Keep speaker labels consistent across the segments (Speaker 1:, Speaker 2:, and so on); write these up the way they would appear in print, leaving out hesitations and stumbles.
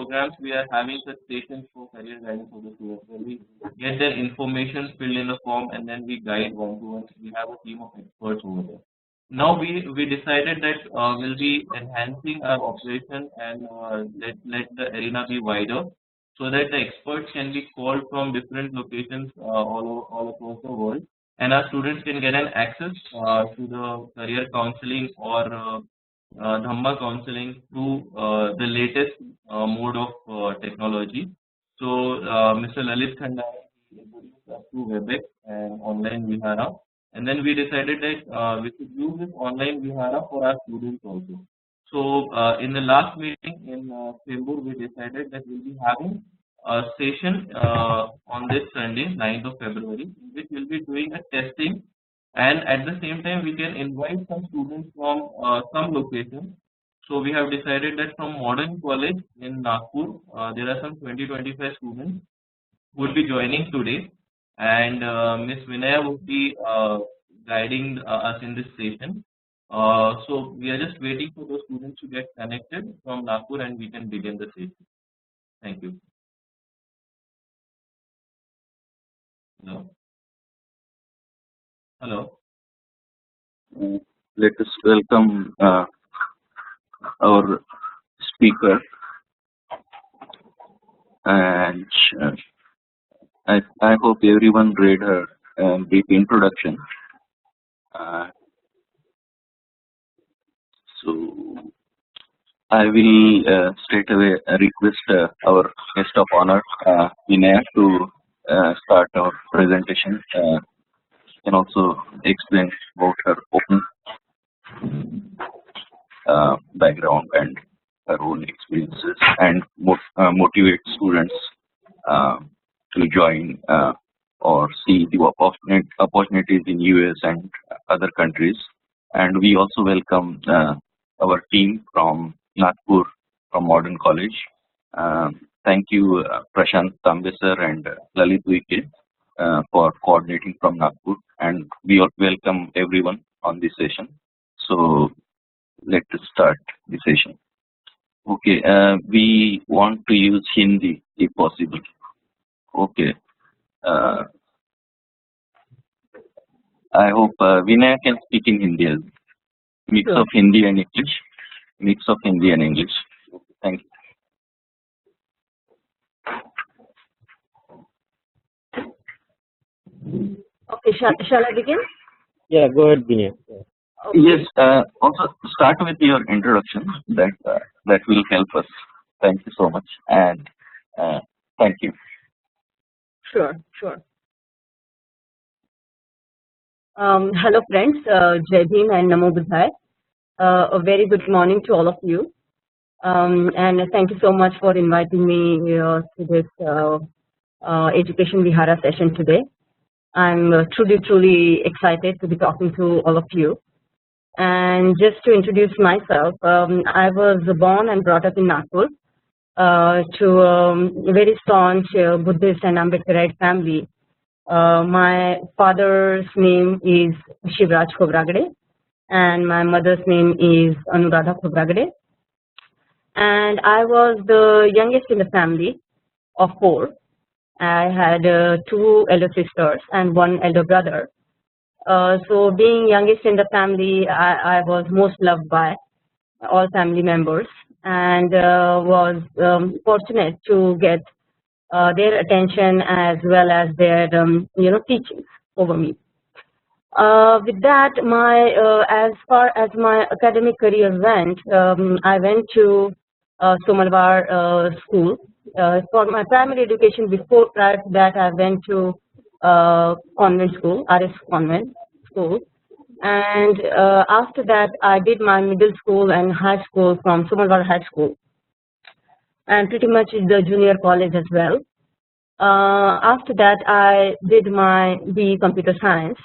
Speaker 1: programs, we are having such stations for career guidance for the students where we get their information filled in the form and then we guide one to one. We have a team of experts over there. Now we decided that we'll be enhancing our operation and let the arena be wider so that the experts can be called from different locations all across the world, and our students can get an access to the career counseling or Dhamma counseling through the latest mode of technology. So Mr. Lalit Khandai introduced us to WebEx and online Vihara, and then we decided that we should use this online Vihara for our students also. So in the last meeting in Chembur, we decided that we'll be having a session on this Sunday, 9th of February, in which we'll be doing a testing, and at the same time we can invite some students from some locations. So we have decided that from Modern College in Nagpur, there are some 20-25 students who would be joining today, and Miss Vinaya would be guiding us in this session. So we are just waiting for those students to get connected from Nagpur and we can begin the session. Thank you. Hello. Hello.
Speaker 2: Let us welcome our speaker, and I hope everyone read her brief introduction. So I will straight away request our guest of honor, Vinaya, to start our presentation. Can also explain about her own background and her own experiences, and motivate students to join or see the opportunities in US and other countries. And we also welcome our team from Nagpur, from Modern College. Thank you, Prashant Tambesar and Lalit Wike, for coordinating from Nagpur, and we welcome everyone on this session. So let us start the session. Okay, we want to use Hindi if possible. Okay. I hope Vinaya can speak in Hindi as mix of Hindi and English. Mix of Hindi and English. Thank you.
Speaker 3: Okay, shall I begin?
Speaker 4: Yeah, go ahead, Vinaya.
Speaker 3: Okay.
Speaker 2: Yes. Also, start with your introduction. That will help us. Thank you so much, and thank you.
Speaker 3: Sure. Hello friends, Jai Bhim and Namo Buddhaya. A very good morning to all of you, and thank you so much for inviting me to this Education Vihara session today. I'm truly excited to be talking to all of you. And just to introduce myself, I was born and brought up in Nagpur to a very staunch Buddhist and Ambedkarite family. My father's name is Shivraj Khobragade and my mother's name is Anuradha Khobragade. And I was the youngest in the family of 4. I had 2 elder sisters and 1 elder brother. So being youngest in the family, I was most loved by all family members, and was fortunate to get their attention as well as their teachings over me. With that, as far as my academic career went, I went to Somalwar school for my primary education. Prior to that, I went to convent school, RS convent school, and after that, I did my middle school and high school from Somalwar High School, and pretty much the junior college as well. After that, I did my BE Computer Science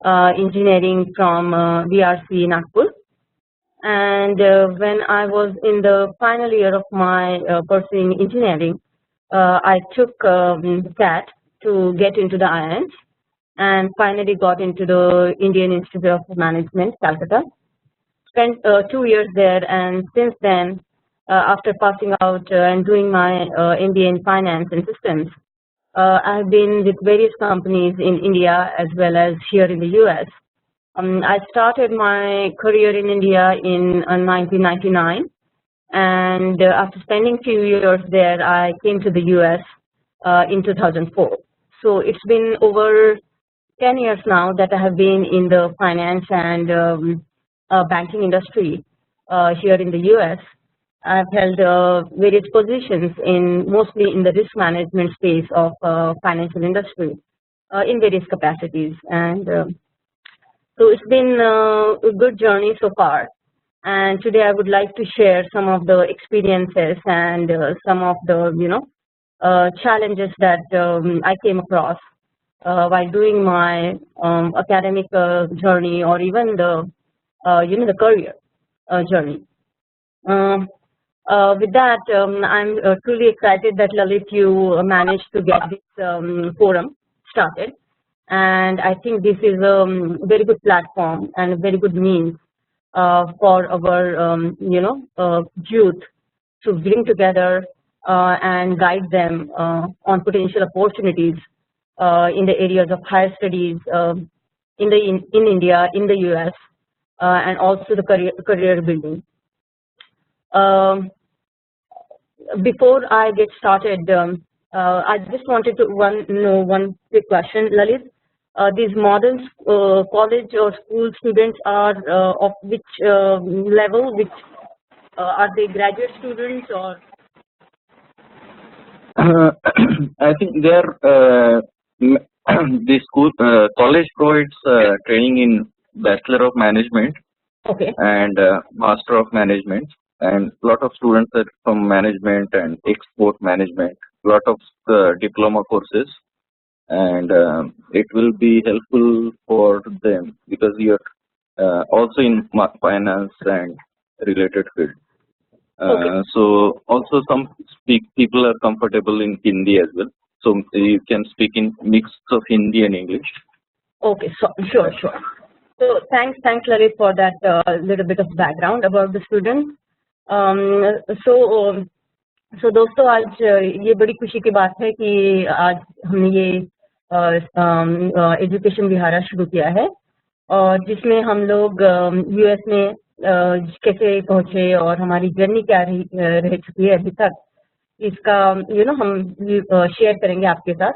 Speaker 3: engineering from VRC Nagpur, and when I was in the final year of my pursuing engineering, I took CAT to get into the IIMs, and finally got into the Indian Institute of Management, Calcutta. Spent 2 years there, and since then after passing out and doing my MBA in finance and systems. I've been with various companies in India as well as here in the US. I started my career in India in 1999, and after spending a few years there, I came to the US in 2004. So it's been over 10 years now that I have been in the finance and banking industry here in the US. I've held various positions in mostly in the risk management space of financial industry in various capacities, and so it's been a good journey so far. And today I would like to share some of the experiences and some of the challenges that I came across while doing my academic journey, or even the the career journey. With that, I'm truly excited that Lalit, you managed to get this forum started, and I think this is a very good platform and a very good means for our youth to bring together and guide them on potential opportunities in the areas of higher studies in India, in the US, and also the career building. Before I get started, I just wanted to know one quick question, Lalit. These modern college or school students are of which level? Which are they graduate students or?
Speaker 2: I think the school college provides training in Bachelor of Management
Speaker 3: Okay.
Speaker 2: and Master of Management, and a lot of students are from Management and Export Management, a lot of diploma courses, and it will be helpful for them because you're also in finance and related field.
Speaker 3: Okay.
Speaker 2: So also some people are comfortable in Hindi as well. So you can speak in mix of Hindi and English.
Speaker 3: Okay, so sure. So thanks, Lalit, for that little bit of background about the students. So दोस्तों, आज ये बड़ी खुशी की बात है कि आज हमने ये एजुकेशन विहारा शुरू किया है, और जिसमें हम लोग यूएस में कैसे पहुंचे और हमारी जर्नी क्या रह चुकी है अभी तक, इसका हम शेयर करेंगे आपके साथ।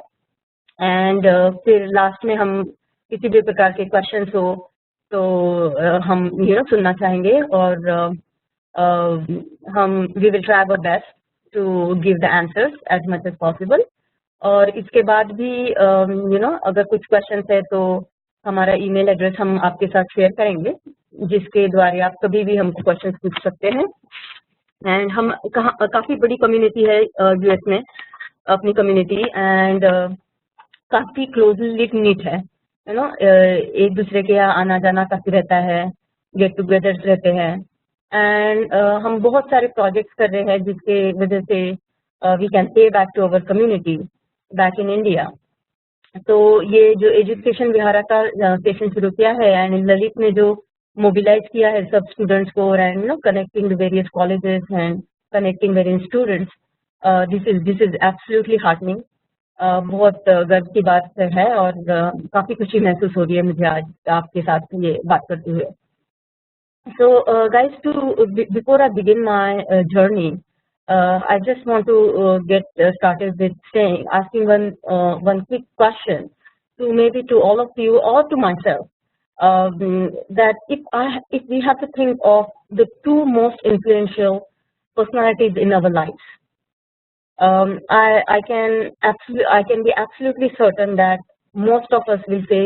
Speaker 3: एंड फिर लास्ट में हम किसी भी प्रकार के क्वेश्चंस हो तो हम सुनना चाहेंगे, और हम we will try our best to give the answers as much as possible. और इसके बाद भी अगर कुछ क्वेश्चंस है तो हमारा ईमेल एड्रेस हम आपके साथ शेयर करेंगे, जिसके द्वारा आप कभी भी हमको क्वेश्चंस पूछ सकते हैं। एंड हम काफ़ी बड़ी कम्युनिटी है यूएस में, अपनी कम्युनिटी, एंड काफ़ी क्लोजली नीट है, एक दूसरे के यहाँ आना जाना काफ़ी रहता है, गेट टुगेदर्स रहते हैं, एंड हम बहुत सारे प्रोजेक्ट्स कर रहे हैं जिसके वजह से we can pay back to our community back in India. तो ये जो एजुकेशन विहारा का सेशन शुरू किया है, एंड ललित ने जो मोबिलाइज किया है सब स्टूडेंट्स को, and connecting the various colleges and connecting various students, this is absolutely heartening. बहुत गर्व की बात है, और काफ़ी खुशी महसूस हो रही है मुझे आज आपके साथ ये बात करते हुए। So guys, before I begin my journey, I just want to get started with asking one quick question to maybe to all of you or to myself, that if we have to think of the two most influential personalities in our lives, I can be absolutely certain that most of us will say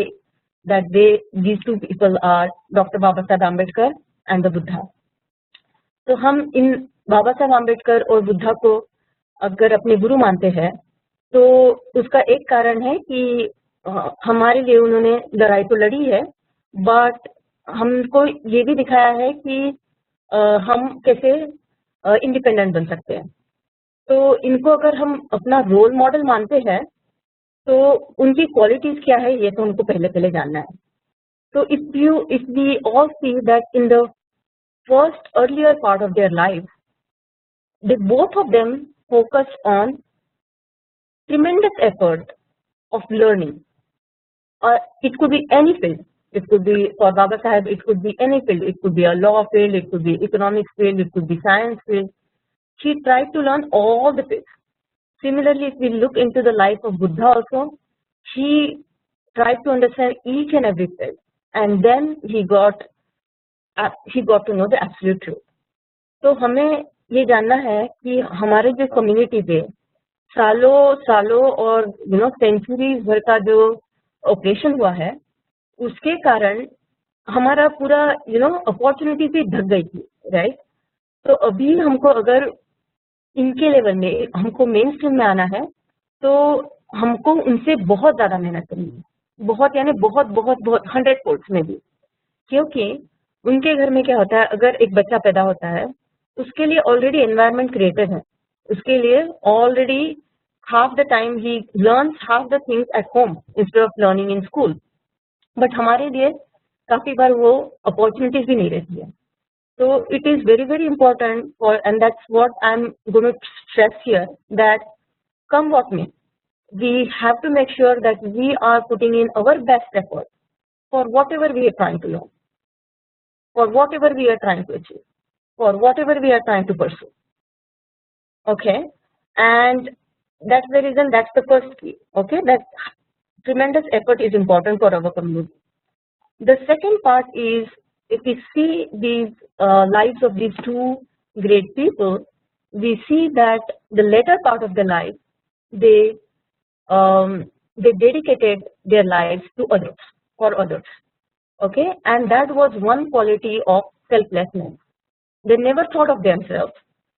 Speaker 3: that these two people are Dr. Baba Saheb Ambedkar and the Buddha. तो हम इन बाबा साहब आम्बेडकर और बुद्धा को अगर अपने गुरु मानते हैं, तो उसका एक कारण है कि हमारे लिए उन्होंने लड़ाई तो लड़ी है, बट हमको ये भी दिखाया है कि हम कैसे इंडिपेंडेंट बन सकते हैं। तो इनको अगर हम अपना रोल मॉडल मानते हैं, तो उनकी क्वालिटीज क्या है ये तो हमको पहले जानना है। तो if we all see that in the first earlier part of their life, they both of them focus on tremendous effort of learning. It could be any field. It could be for Baba Sahib. It could be any field. It could be a law field. It could be economics field. It could be science field. She tried to learn all the fields. Similarly, if we look into the life of Buddha also, he tried to understand each and every field, and then he got to know the absolute truth. तो हमें ये जानना है कि हमारे जो community पे सालों सालों और सेंचुरीज भर का जो ऑपरेशन हुआ है, उसके कारण हमारा पूरा अपॉर्चुनिटी भी ढक गई थी, राइट। तो अभी हमको अगर इनके लेवल में हमको मेन स्ट्रीम में आना है, तो हमको उनसे बहुत ज़्यादा मेहनत करनी है, बहुत यानी बहुत बहुत बहुत 100 फोल्ड्स में भी, क्योंकि उनके घर में क्या होता है, अगर एक बच्चा पैदा होता है उसके लिए ऑलरेडी एनवायरनमेंट क्रिएटेड है, उसके लिए already half the time he learns half the things at home instead of learning in school, but हमारे लिए काफ़ी बार वो अपॉर्चुनिटीज भी नहीं रहती है। So it is very, very important for, and that's what I'm going to stress here, that come what may, we have to make sure that we are putting in our best effort for whatever we are trying to learn, for whatever we are trying to achieve, for whatever we are trying to pursue. Okay, and that's the reason, that's the first key. Okay, that tremendous effort is important for our community. The second part is, if we see these lives of these two great people, we see that the later part of their life, they dedicated their lives to others, for others. Okay, and that was one quality of selflessness. They never thought of themselves,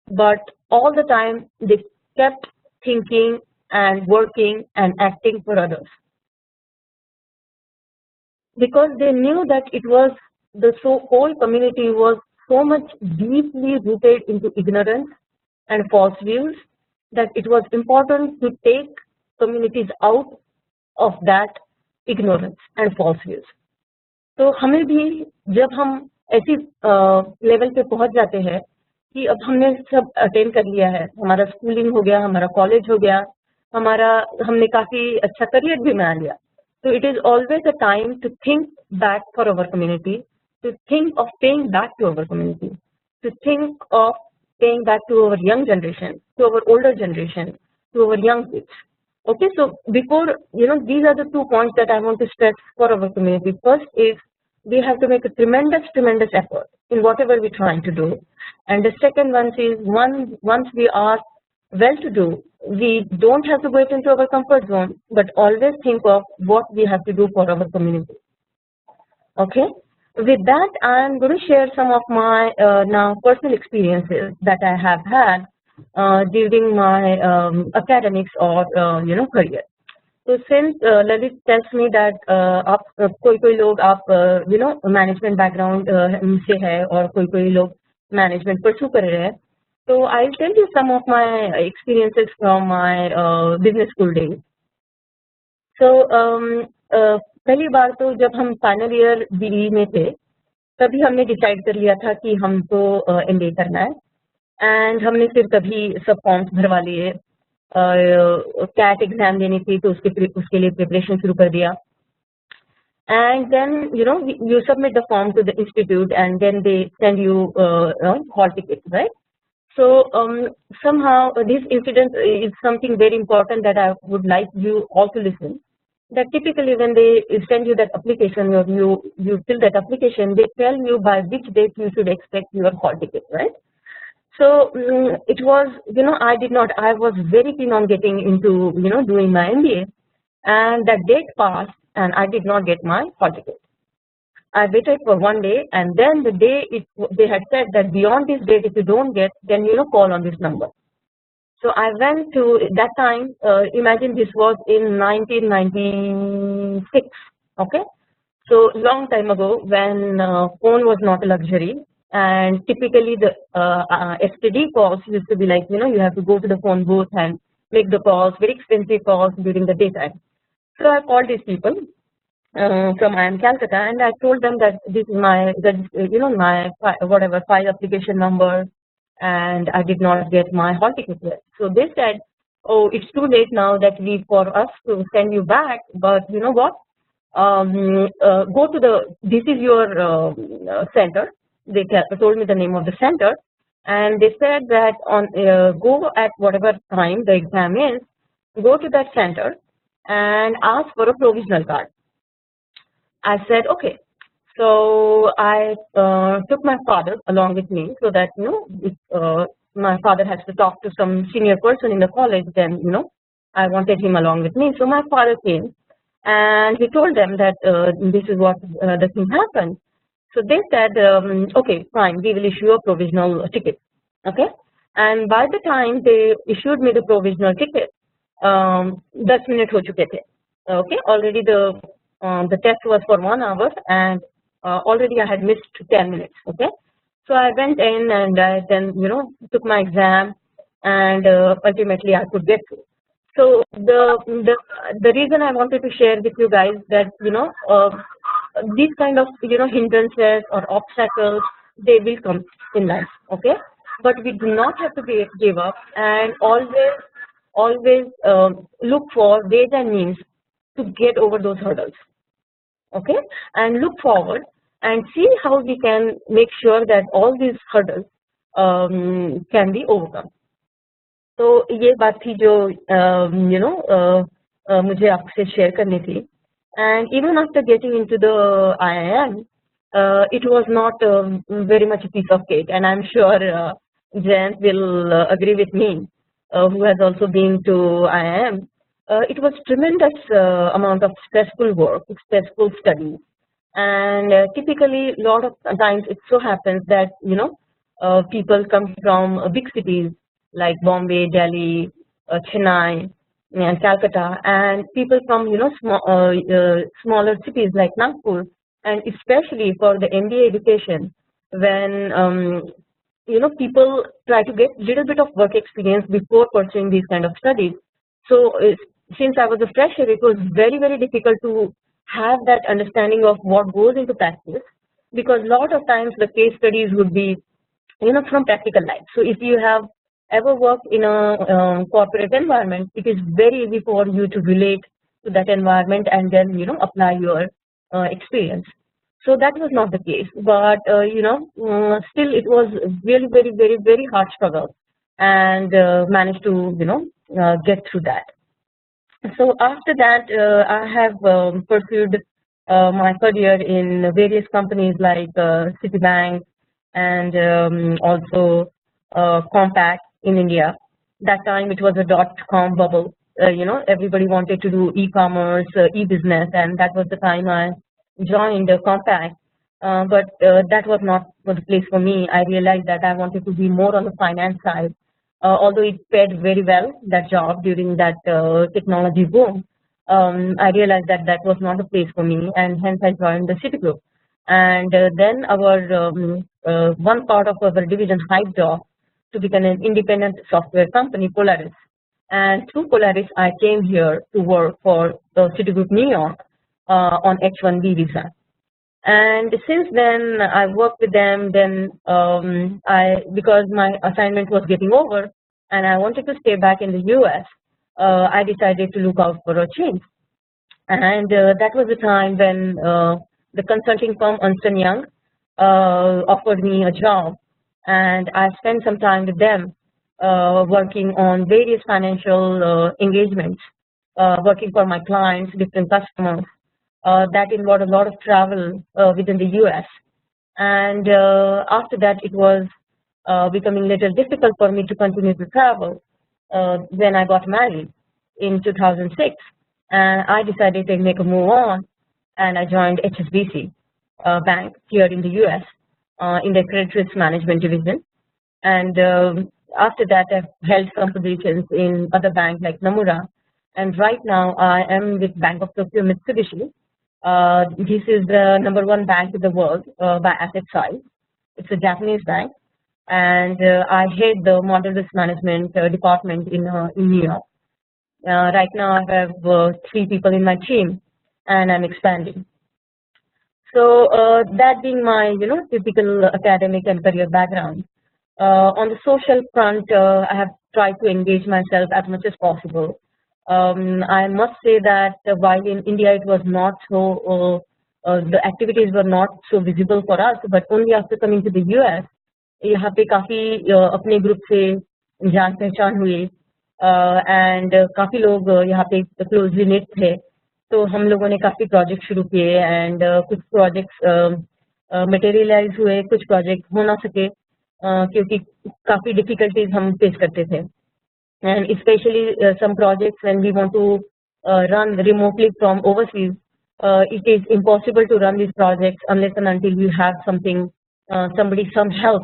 Speaker 3: but all the time they kept thinking and working and acting for others, because they knew that it was the whole community was so much deeply rooted into ignorance and false views that it was important to take communities out of that ignorance and false views. तो हमें भी जब हम ऐसी level पे पहुंच जाते हैं कि अब हमने सब अटेंड कर लिया है, हमारा स्कूलिंग हो गया, हमारा कॉलेज हो गया, हमने काफ़ी अच्छा करियर भी बना लिया, so it is always a time to think back for our community, to think of paying back to our community, to think of paying back to our young generation, to our older generation, to our young kids. Okay, so before, these are the 2 points that I want to stress for our community. First is, we have to make a tremendous effort in whatever we're trying to do. And the second one is, once we are well to do, we don't have to get into our comfort zone, but always think of what we have to do for our community. Okay, with that, I'm going to share some of my now personal experiences that I have had during my academics or career. So since Lalit tells me that आप कोई लोग आप management background से है और कोई लोग management pursue कर रहे हैं, so I'll tell you some of my experiences from my business school days. So पहली बार तो जब हम फाइनल ईयर बीई में थे, तभी हमने डिसाइड कर लिया था कि हमको एमबीए करना है, एंड हमने फिर तभी सब फॉर्म्स भरवा लिए, कैट एग्जाम देनी थी तो उसके लिए प्रिपरेशन शुरू कर दिया, and then you submit the form to the institute and then they send you hall tickets, right? So somehow this incident is something very important that I would like you all to listen. That typically when they send you that application or you fill that application, they tell you by which date you should expect your hall ticket, right? So it was, I was very keen on getting into, doing my MBA, and that date passed and I did not get my hall ticket. I waited for 1 day, and then the day they had said that beyond this date, if you don't get, then call on this number. So I went to that time. Imagine this was in 1996. Okay, so long time ago when phone was not a luxury, and typically the STD calls used to be like you have to go to the phone booth and make the calls, very expensive calls during the daytime. So I called these people from I am Calcutta, and I told them that this is my my whatever file application number, and I did not get my hall ticket yet. So they said, "Oh, it's too late now that we for us to send you back. But you know what? Go to this is your center." They told me the name of the center, and they said that on go at whatever time the exam is, go to that center and ask for a provisional card. I said, okay. So I took my father along with me so that, if my father has to talk to some senior person in the college, then, I wanted him along with me. So my father came and he told them that this is what the thing happened. So they said, okay, fine, we will issue a provisional ticket. Okay. And by the time they issued me the provisional ticket, 10 minutes ho chuke the. Okay, already the test was for 1 hour, and already I had missed 10 minutes. Okay, so I went in and I then took my exam, and ultimately I could get through. So the reason I wanted to share with you guys that these kind of hindrances or obstacles, they will come in life. Okay, but we do not have to give up, and always look for ways and means to get over those hurdles. Okay, and look forward and see how we can make sure that all these hurdles can be overcome. तो ये बात थी जो मुझे आपसे share करनी थी. And even after getting into the IIM, it was not very much a piece of cake, and I'm sure Jayant will agree with me, who has also been to IIM. It was tremendous amount of stressful work, stressful studies, and typically a lot of times it so happens that people come from big cities like Bombay, Delhi, Chennai, and Calcutta, and people from smaller cities like Nagpur, and especially for the MBA education, when people try to get little bit of work experience before pursuing these kind of studies. So since I was a fresher, it was very difficult to have that understanding of what goes into practice, because a lot of times the case studies would be from practical life. So if you have ever worked in a corporate environment, it is very easy for you to relate to that environment and then apply your experience. So that was not the case, but still it was really very hard struggle, and managed to get through that. So after that, I have pursued my career in various companies like Citibank, and also Compaq in India. That time it was a .com bubble. Everybody wanted to do e-commerce, e-business, and that was the time I joined Compaq. But that was not the place for me. I realized that I wanted to be more on the finance side. Although it paid very well, that job during that technology boom, I realized that that was not the place for me, and hence I joined the Citigroup. And then our one part of our division hyped off to become an independent software company, Polaris. And through Polaris, I came here to work for Citigroup New York on H-1B visa. And since then, I worked with them. Then because my assignment was getting over, and I wanted to stay back in the US, I decided to look out for a change. And that was the time when the consulting firm Ernst & Young offered me a job, and I spent some time with them working on various financial engagements, working for my clients, different customers. That involved a lot of travel within the US. And after that, it was becoming a little difficult for me to continue to travel when I got married in 2006. And I decided to make a move on, and I joined HSBC Bank here in the US in the credit risk management division. And after that, I've held some positions in other banks like Nomura. And right now, I am with Bank of Tokyo Mitsubishi. This is the #1 bank in the world by asset size. It's a Japanese bank, and I head the model risk management department in New York. Right now, I have 3 people in my team, and I'm expanding. So that being my typical academic and career background, On the social front, I have tried to engage myself as much as possible. I must say that while in India it was not so, the activities were not so visible for us, but only after coming to the US, यहाँ पे काफी अपने group से जान पहचान हुई and काफी लोग यहाँ पे क्लोजली निट थे, तो हम लोगों ने काफी प्रोजेक्ट शुरू किए एंड कुछ प्रोजेक्ट्स मटेरियलाइज हुए, कुछ प्रोजेक्ट हो ना सके क्योंकि काफी डिफिकल्टीज हम फेस करते थे and especially some projects when we want to run remotely from overseas, it is impossible to run these projects unless and until you have something, some help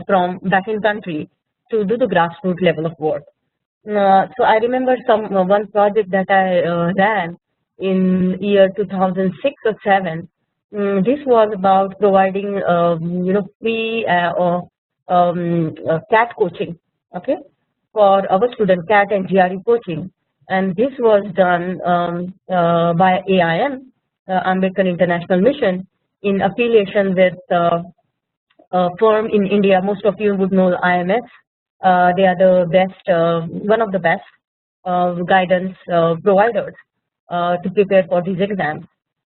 Speaker 3: from back in country to do the grassroots level of work. So I remember one project that I ran in year 2006 or 7. This was about providing free or cat coaching, okay, for our student CAT and GRE coaching, and this was done by AIM, Ambedkar International Mission, in affiliation with a firm in India. Most of you would know IMS. They are the best, one of the best guidance providers to prepare for these exams.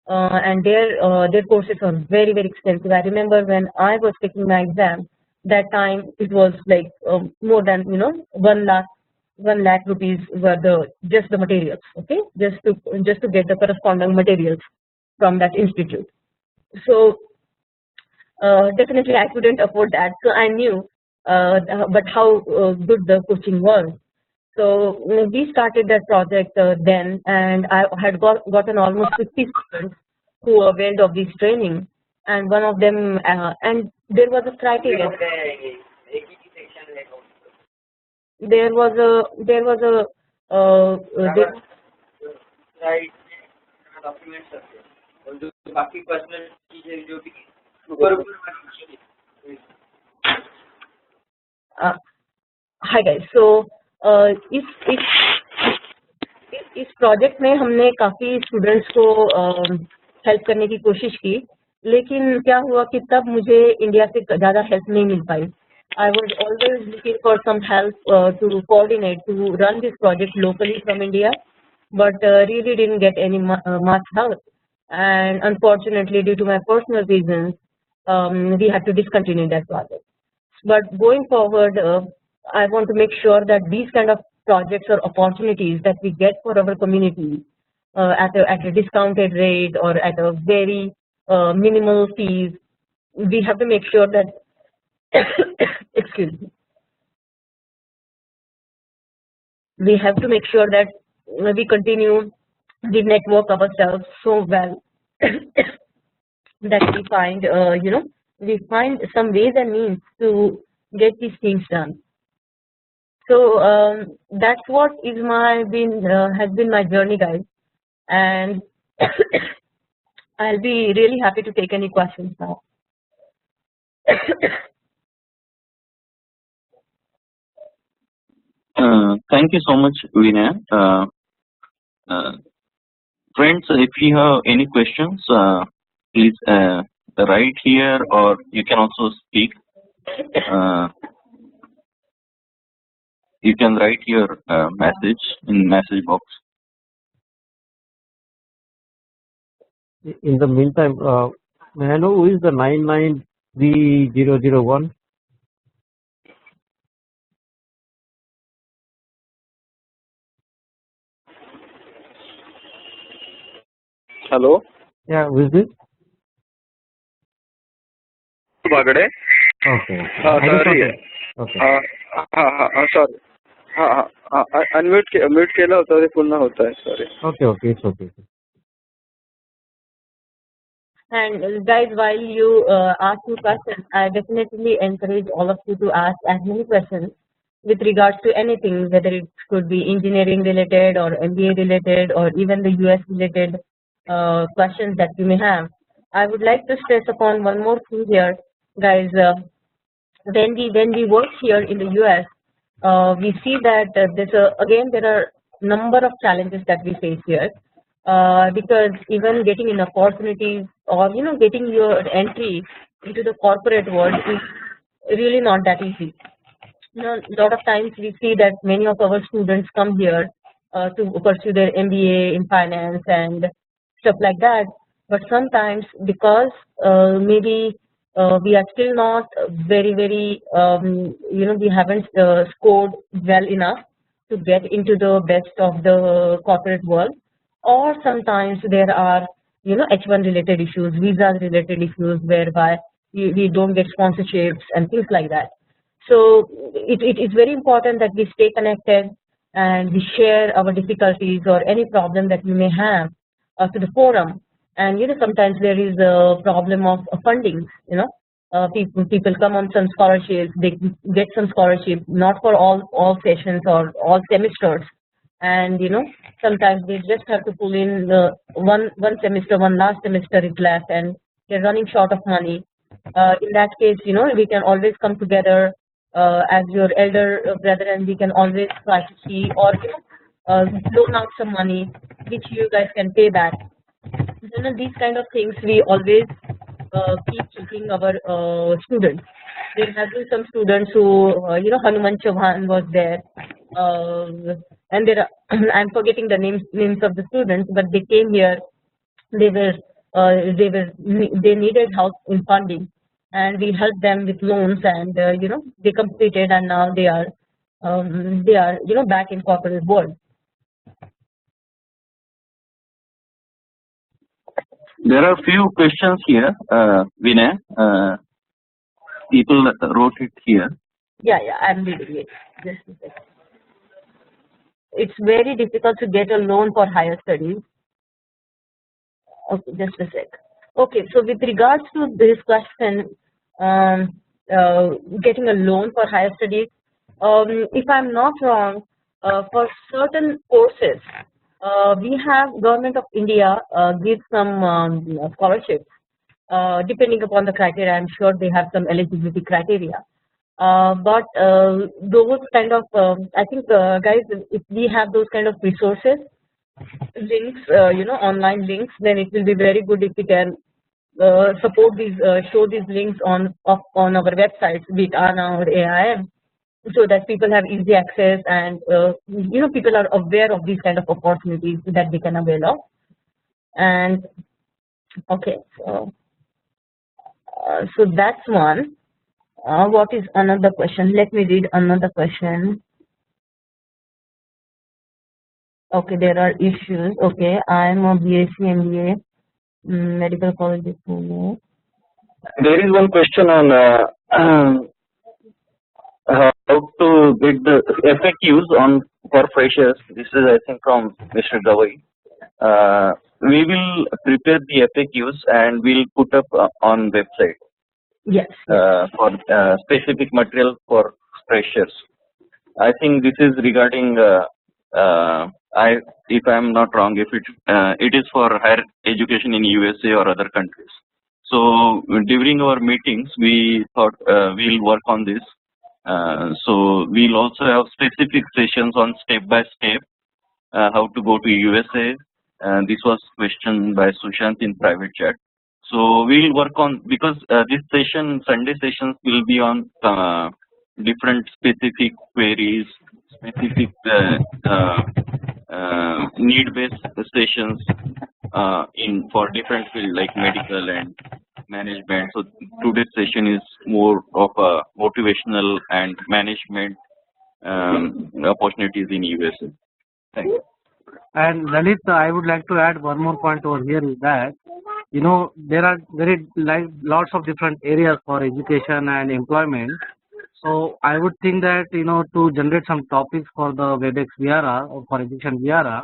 Speaker 3: And their courses are very, very expensive. I remember when I was taking my exam, that time it was like more than 1 lakh rupees were just the materials, okay, just to get the corresponding materials from that institute. So definitely I couldn't afford that, so I knew but how good the coaching was. So we started that project then, and I had gotten almost 50 students who availed of this training, and one of them, and there was a criteria. There was a hi guys. So इस project में हमने काफ़ी students को help करने की कोशिश की, लेकिन क्या हुआ कि तब मुझे इंडिया से ज़्यादा हेल्प नहीं मिल पाई. I was always looking for some help to coordinate to run this project locally from India, but really didn't get any much help. And unfortunately, due to my personal reasons, we had to discontinue that project. But going forward, I want to make sure that these kind of projects or opportunities that we get for our community at a discounted rate or at a very minimal fees, we have to make sure that excuse me, we have to make sure that we continue the network ourselves so well that we find we find some ways and means to get these things done. So that's what is has been my journey, guys, and I'll be really happy to take any questions now.
Speaker 2: Thank you so much, Vinay. Friends, if you have any questions, please write here, or you can also speak. You can write your message in message box.
Speaker 4: In the meantime, may I know who is the 993,001?
Speaker 5: Hello?
Speaker 4: Yeah, who is this?
Speaker 5: Bagade?
Speaker 4: Okay.
Speaker 5: Sorry.
Speaker 4: Okay.
Speaker 5: Sorry. Mute केलं होतं ते पुन्हा होत आहे. Sorry.
Speaker 4: Okay, it's okay.
Speaker 3: And guys, while you ask me questions, I definitely encourage all of you to ask as many questions with regards to anything, whether it could be engineering related or MBA related or even the US related questions that you may have. I would like to stress upon one more thing here, guys. When we work here in the US, we see that there are number of challenges that we face here, because even getting in opportunities or getting your entry into the corporate world really not that easy. A lot of times we see that many of our students come here to pursue their MBA in finance and stuff like that. But sometimes because maybe we are still not very, we haven't scored well enough to get into the best of the corporate world, or sometimes there are H1 related issues, visa related issues, whereby we don't get sponsorships and things like that. So it is very important that we stay connected and we share our difficulties or any problem that we may have to the forum. And sometimes there is a problem of funding. People come on some scholarships, they get some scholarship, not for all sessions or all semesters, and sometimes they just have to pull in the one semester, one last semester is left, and they're running short of money. In that case, we can always come together as your elder brother, and we can always try to see or loan out some money which you guys can pay back. These kind of things we always keep checking our students. There have been some students who, Hanuman Chauhan was there, and there are, I'm forgetting the names of the students, but they came here. They were they needed help in funding, and we helped them with loans, and they completed, and now they are back in corporate world.
Speaker 2: There are few questions here, Vinay. People wrote it here.
Speaker 3: Yeah, I'm reading it. Just a second. It's very difficult to get a loan for higher studies. Okay, just a sec. Okay, so with regards to this question, getting a loan for higher studies, if I'm not wrong, for certain courses, we have Government of India gives some scholarships depending upon the criteria. I'm sure they have some eligibility criteria. But those kind of, I think, guys, if we have those kind of resources, links, online links, then it will be very good if we can support these, show these links on our websites, be it ANA or AIM, so that people have easy access, and people are aware of these kind of opportunities that they can avail of. And okay, so that's one. What is another question? Let me read another question. Okay, there are issues. Okay, I'm a BSc MBA, medical college diploma.
Speaker 2: There is one question on how to get the FAQs on for freshers. This is, I think, from Mr. Gawai. We will prepare the FAQs and we'll put up on website.
Speaker 3: Yes.
Speaker 2: For specific material for freshers. I think this is regarding. If I am not wrong, if it is for higher education in USA or other countries. So during our meetings, we thought we'll work on this. So we'll also have specific sessions on step by step how to go to USA. This was questioned by Sushant in private chat. So we'll work on, because this session, Sunday sessions, will be on different specific queries, specific need-based sessions for different fields like medical and management. So today's session is more of a motivational and management opportunities in USA. Thank you.
Speaker 4: And Lalit, I would like to add one more point over here is that, there are lots of different areas for education and employment. So I would think that, to generate some topics for the WebEx Vihara or for Education Vihara,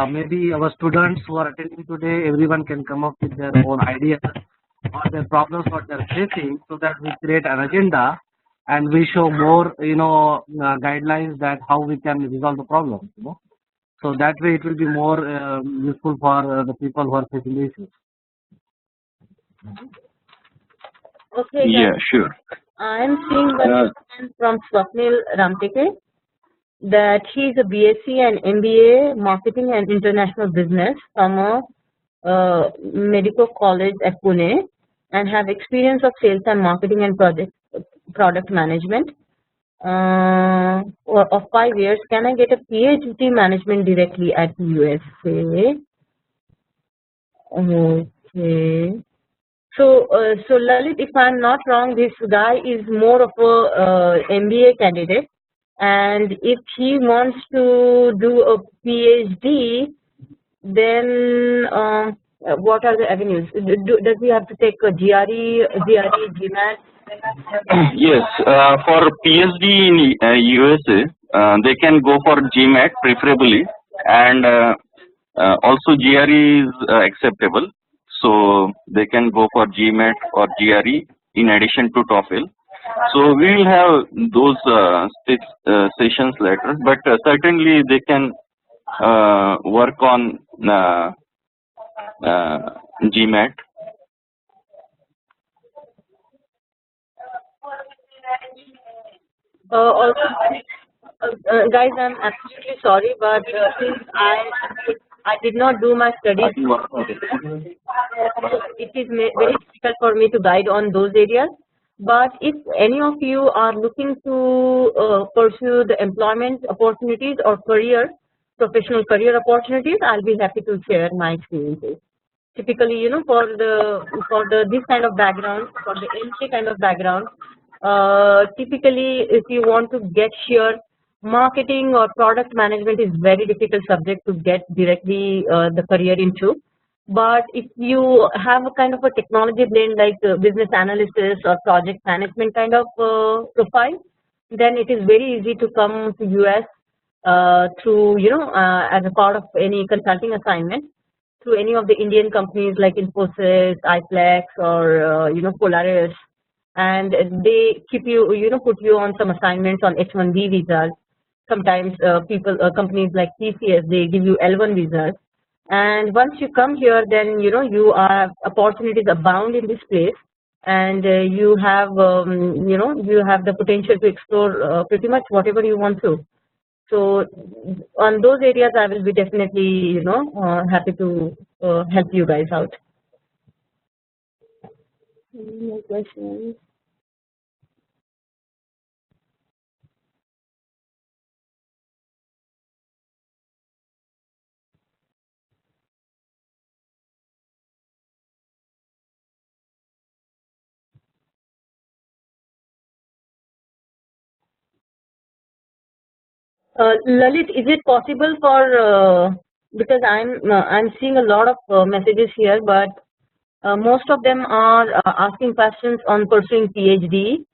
Speaker 4: maybe our students who are attending today, everyone can come up with their own ideas or their problems what they're facing, so that we create an agenda and we show more, guidelines that how we can resolve the problem. So that way it will be more useful for the people who are facing the issues.
Speaker 3: Okay.
Speaker 2: Yeah, sure.
Speaker 3: I'm seeing one from Swapnil Ramteke, that he is a BSc and MBA Marketing and International Business from a medical college at Pune, and have experience of sales and marketing and project product management of 5 years. Can I get a PhD management directly at USA? Okay. So, Lalit, if I'm not wrong, this guy is more of a MBA candidate, and if he wants to do a PhD, then what are the avenues? Does he have to take a GRE, GMAT?
Speaker 2: Yes, for PhD in USA, they can go for GMAT preferably, and also GRE is acceptable. So they can go for GMAT or GRE in addition to TOEFL. So we will have those sessions later, but certainly they can work on GMAT.
Speaker 3: Also, guys, I'm absolutely sorry, but since I did not do my studies, it is very difficult for me to guide on those areas. But if any of you are looking to pursue the employment opportunities or professional career opportunities, I'll be happy to share my experiences. Typically, for this kind of background, for the MBA kind of background, typically if you want to get here, marketing or product management is very difficult subject to get directly the career into. But if you have a kind of a technology blend like business analysis or project management kind of profile, then it is very easy to come to US through as a part of any consulting assignment to any of the Indian companies like Infosys, iPlex, or Polaris, and they keep you put you on some assignments on H-1B visas. Sometimes companies like TCS, they give you L-1 visas, and once you come here, then you are opportunities abound in this place, and you have you have the potential to explore pretty much whatever you want to. So on those areas, I will be definitely happy to help you guys out. Any more questions? Lalit, is it possible for because I'm seeing a lot of messages here, but most of them are asking questions on pursuing PhD.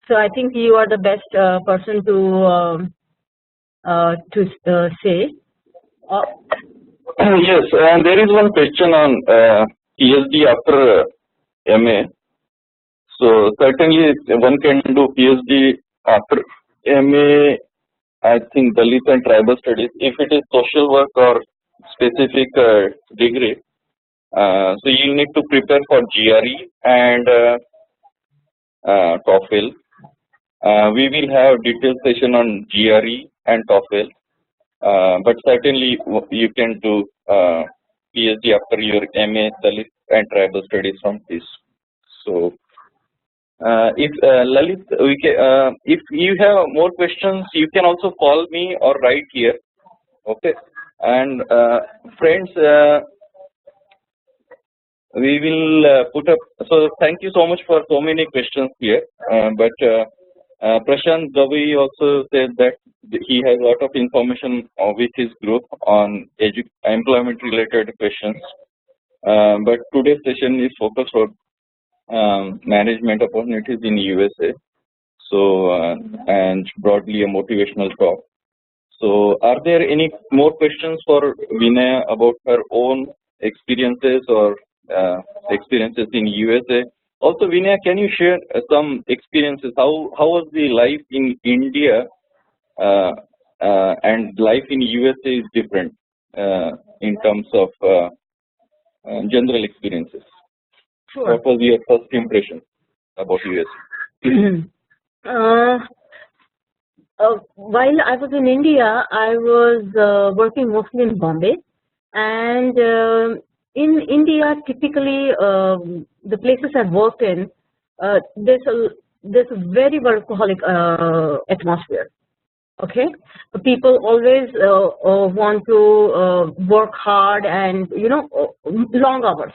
Speaker 3: So I think you are the best person to say.
Speaker 2: Yes, and there is one question on PhD after MA. So certainly one can do PhD after MA. I think Dalit and tribal studies. If it is social work or specific degree, so you need to prepare for GRE and TOEFL. We will have detailed session on GRE and TOEFL, but certainly you can do PhD after your MA Dalit and tribal studies from this. So if Lalit, if you have more questions, you can also call me or write here. Okay, and friends, we will put up. So thank you so much for so many questions here. But Prashant Gavi also said that he has a lot of information with his group on employment related questions. But today's session is focused on management opportunities in USA. So and broadly a motivational talk. So are there any more questions for Vinaya about her own experiences or experiences in USA? Also, Vinaya, can you share some experiences? How was the life in India and life in USA is different in terms of general experiences?
Speaker 3: Sure.
Speaker 2: What was your first impression about USA?
Speaker 3: While I was in India, I was working mostly in Bombay, and in India, typically the places I've worked in, there's there's a very workaholic atmosphere. Okay, people always want to work hard and long hours.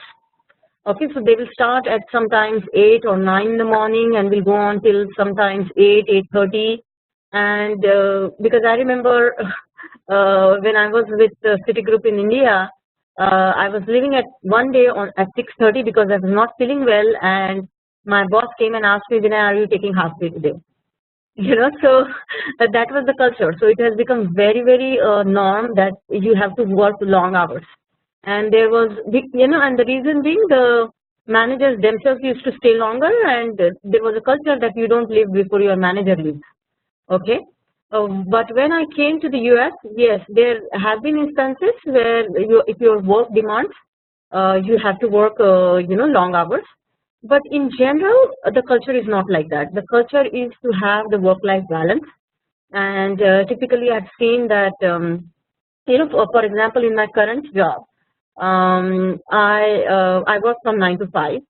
Speaker 3: Okay, so they will start at sometimes 8 or 9 in the morning and will go on till sometimes 8:30. And because I remember when I was with Citigroup in India, I was leaving at one day on at 6:30 because I was not feeling well, and my boss came and asked me, "Vinay, are you taking half day today?" So that was the culture. So it has become very norm that you have to work long hours. And there was and the reason being, the managers themselves used to stay longer, and there was a culture that you don't leave before your manager leaves. Okay. But when I came to the US, yes, there have been instances where if your work demands, you have to work long hours. But in general, the culture is not like that. The culture is to have the work-life balance. And typically, I've seen that for example, in my current job, I work from 9 to 5,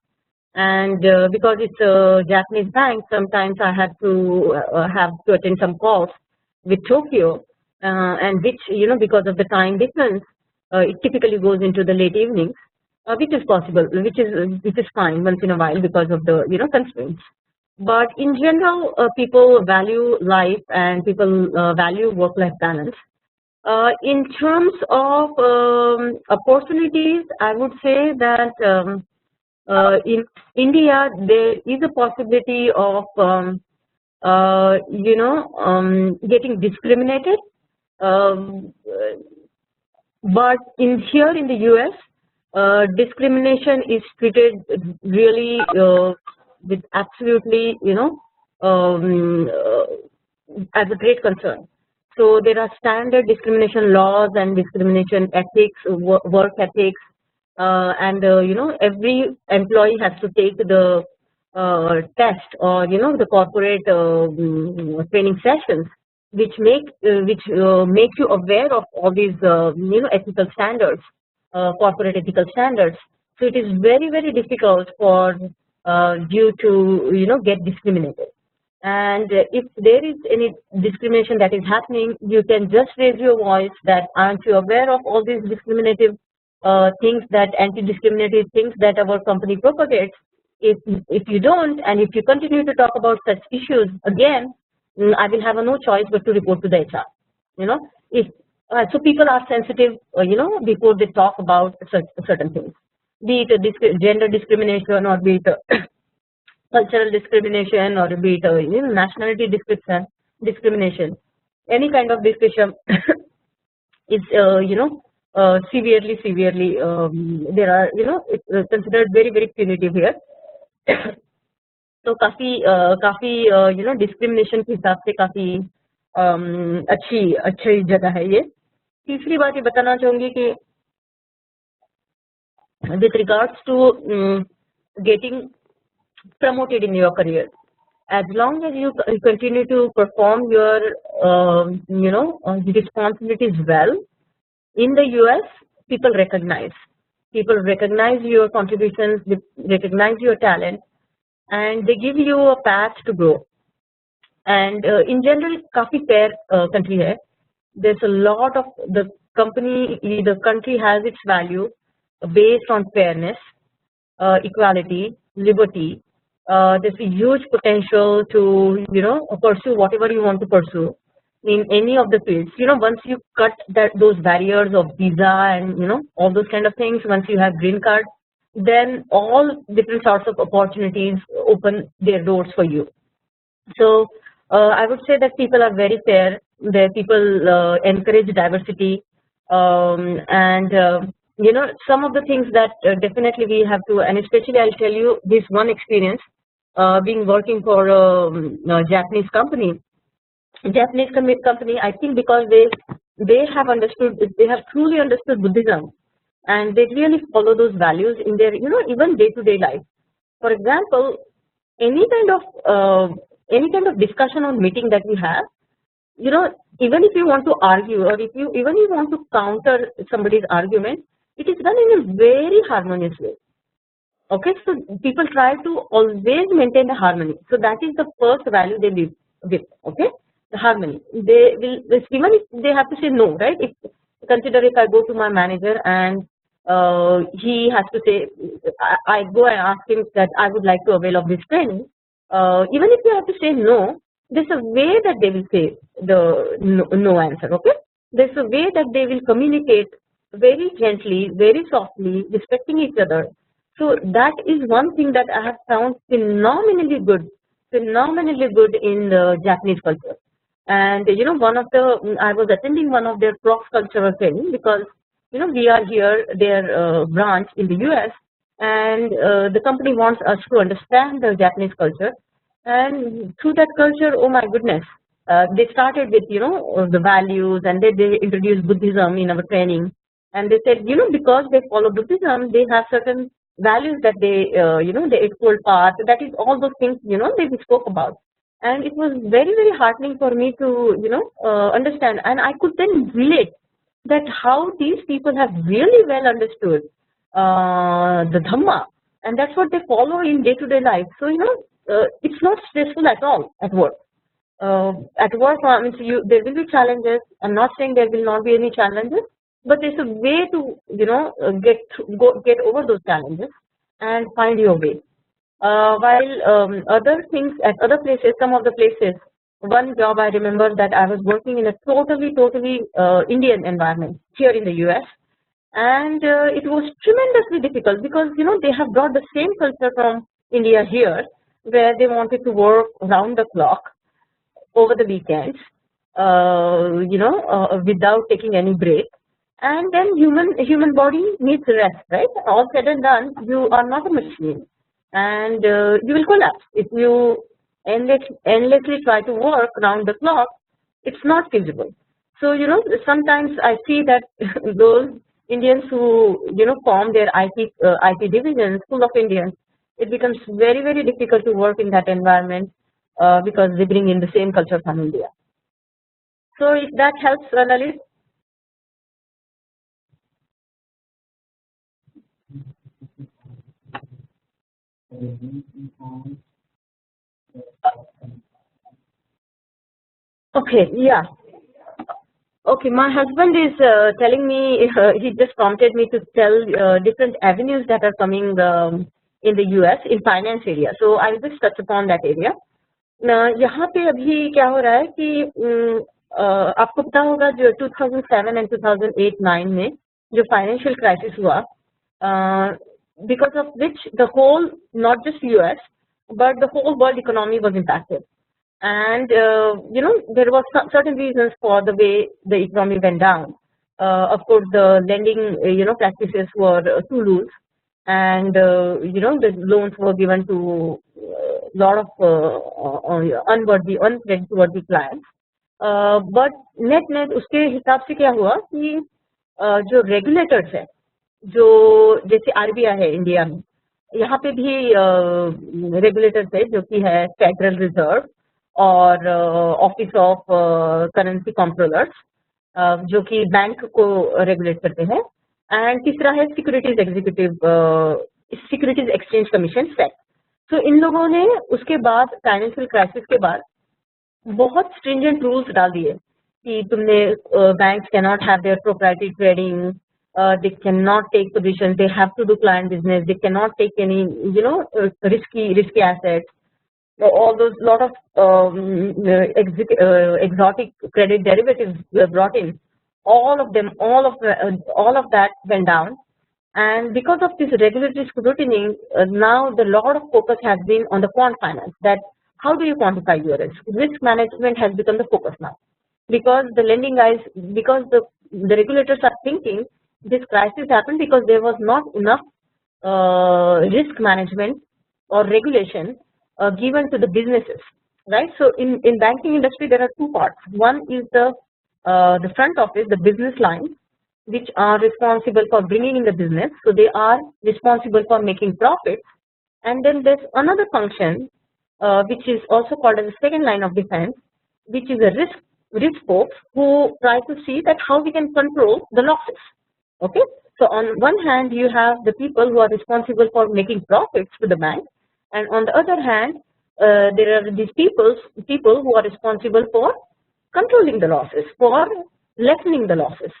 Speaker 3: and because it's a Japanese bank, sometimes I have to attend some calls with Tokyo, and which because of the time difference, it typically goes into the late evenings, which is possible, which is fine once in a while because of the constraints. But in general, people value life and people value work-life balance. In terms of opportunities, I would say that in India there is a possibility of getting discriminated, but here in the US, discrimination is treated really with absolutely as a great concern. So there are standard discrimination laws and discrimination ethics, work ethics, and every employee has to take the test, or the corporate training sessions, which make you aware of all these ethical standards, corporate ethical standards. So it is very difficult for you to get discriminated. And if there is any discrimination that is happening, you can just raise your voice that, aren't you aware of all these discriminative things, that anti-discriminative things that our company propagates? If you don't, and if you continue to talk about such issues again, I will have no choice but to report to the HR. If so, people are sensitive, before they talk about certain things, be it gender discrimination, or be it cultural discrimination, or be it nationality discrimination. Any kind of discrimination is severely there are it's considered very punitive here. तो काफी discrimination के हिसाब से काफी अच्छी जगह है ये. तीसरी बात ये बताना चाहूंगी कि with regards to getting promoted in your career, as long as you continue to perform your responsibilities well in the US, people recognize your contributions, they recognize your talent, and they give you a path to grow. And in general, काफी fair country है. There's a lot of the country has its value based on fairness, equality, liberty. There's a huge potential to pursue whatever you want to pursue in any of the fields. Once you cut those barriers of visa and all those kind of things, once you have green card, then all different sorts of opportunities open their doors for you. So I would say that people are very fair. People encourage diversity, and some of the things that definitely we have to, and especially I'll tell you this one experience, being working for a Japanese company. I think because they have truly understood Buddhism, and they really follow those values in their even day-to-day life. For example, any kind of discussion or meeting that we have, even if you want to argue, or if you want to counter somebody's argument, it is done in a very harmonious way. Okay, so people try to always maintain the harmony. So that is the first value they live with. Okay, the harmony. They will, even if they have to say no, right? If consider if I go to my manager and he has to say, I go and ask him that I would like to avail of this training. Even if you have to say no, there's a way that they will say the no answer. Okay, there's a way that they will communicate very gently, very softly, respecting each other. So that is one thing that I have found phenomenally good in the Japanese culture. And one of the I was attending one of their cross cultural training because we are here, their branch in the US, and the company wants us to understand the Japanese culture. And through that culture, oh my goodness, they started with the values, and they introduced Buddhism in our training. And they said, because they follow Buddhism, they have certain values that they, the Eightfold Path, that is all those things, they spoke about. And it was very heartening for me to, understand. And I could then relate that how these people have really well understood the Dhamma. And that's what they follow in day-to-day life. So, it's not stressful at all at work. At work, I mean, there will be challenges. I'm not saying there will not be any challenges, but there's a way to get over those challenges and find your way. While other things at other places, some of the places, one job I remember that I was working in a totally Indian environment here in the US, and it was tremendously difficult because they have brought the same culture from India here, where they wanted to work round the clock over the weekends, without taking any break. And then human body needs rest, right? All said and done, you are not a machine, and you will collapse if you endlessly try to work around the clock. It's not feasible. So sometimes I see that those Indians who form their IT divisions full of Indians, it becomes very difficult to work in that environment because they bring in the same culture from India. So if that helps, Lalit. Okay, yeah. Okay, my husband is telling me, he just prompted me to tell different avenues that are coming in the US in finance area. So I'll just touch upon that area. यहाँ पे अभी क्या हो रहा है कि आपको पता होगा जो 2007 and 2008-9 में जो फाइनेंशियल क्राइसिस हुआ, because of which the whole, not just US, but the whole world economy was impacted. And there was certain reasons for the way the economy went down. Of course, the lending practices were too loose, and the loans were given to a lot of uncreditworthy clients. But net उसके हिसाब से क्या हुआ कि जो regulators है, जो जैसे RBI है इंडिया में, यहाँ पे भी रेगुलेटर्स है जो कि है फेडरल रिजर्व और ऑफिस ऑफ करेंसी कंट्रोलर्स, जो कि बैंक को रेगुलेट करते हैं, एंड तीसरा है सिक्योरिटीज एक्सचेंज कमीशन सेट. तो इन लोगों ने उसके बाद फाइनेंशियल क्राइसिस के बाद बहुत स्ट्रिंजेंट रूल्स डाल दिए कि तुमने banks can not have their proprietary trading, they cannot take positions, they have to do client business, they cannot take any risky assets. All those lot of exotic credit derivatives were brought in. All of that went down, and because of this regulatory scrutiny, now the lot of focus has been on the quant finance. That how do you quantify your risk? Risk management has become the focus now, because the lending guys, because the regulators are thinking this crisis happened because there was not enough risk management or regulation given to the businesses, right? So in banking industry there are two parts. One is the front office, the business lines, which are responsible for bringing in the business, so they are responsible for making profits. And then there's another function which is also called as the second line of defense, which is a risk folks who try to see that how we can control the losses. Okay, So on one hand, you have the people who are responsible for making profits to the bank, and on the other hand, there are these people who are responsible for controlling the losses, for lessening the losses.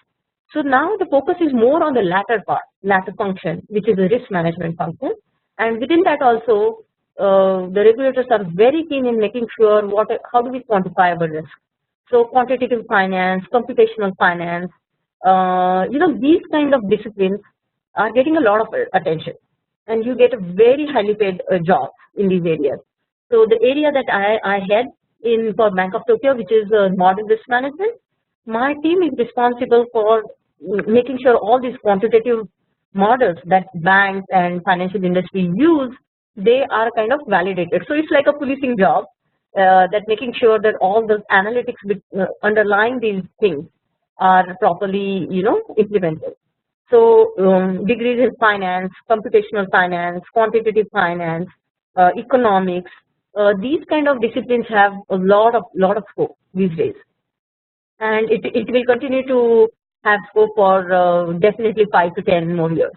Speaker 3: So now the focus is more on the latter part, latter function, which is a risk management function, and within that also, the regulators are very keen in making sure how do we quantify our risk. So quantitative finance, computational finance, these kind of disciplines are getting a lot of attention, and you get a very highly paid job in these areas. So the area that I head in for Bank of Tokyo, which is modern risk management, my team is responsible for making sure all these quantitative models that banks and financial industry use, they are kind of validated. So it's like a policing job, that making sure that all the analytics underlying these things are properly, implemented. So degrees in finance, computational finance, quantitative finance, economics, these kind of disciplines have a lot of scope these days, and it will continue to have scope for definitely 5 to 10 more years.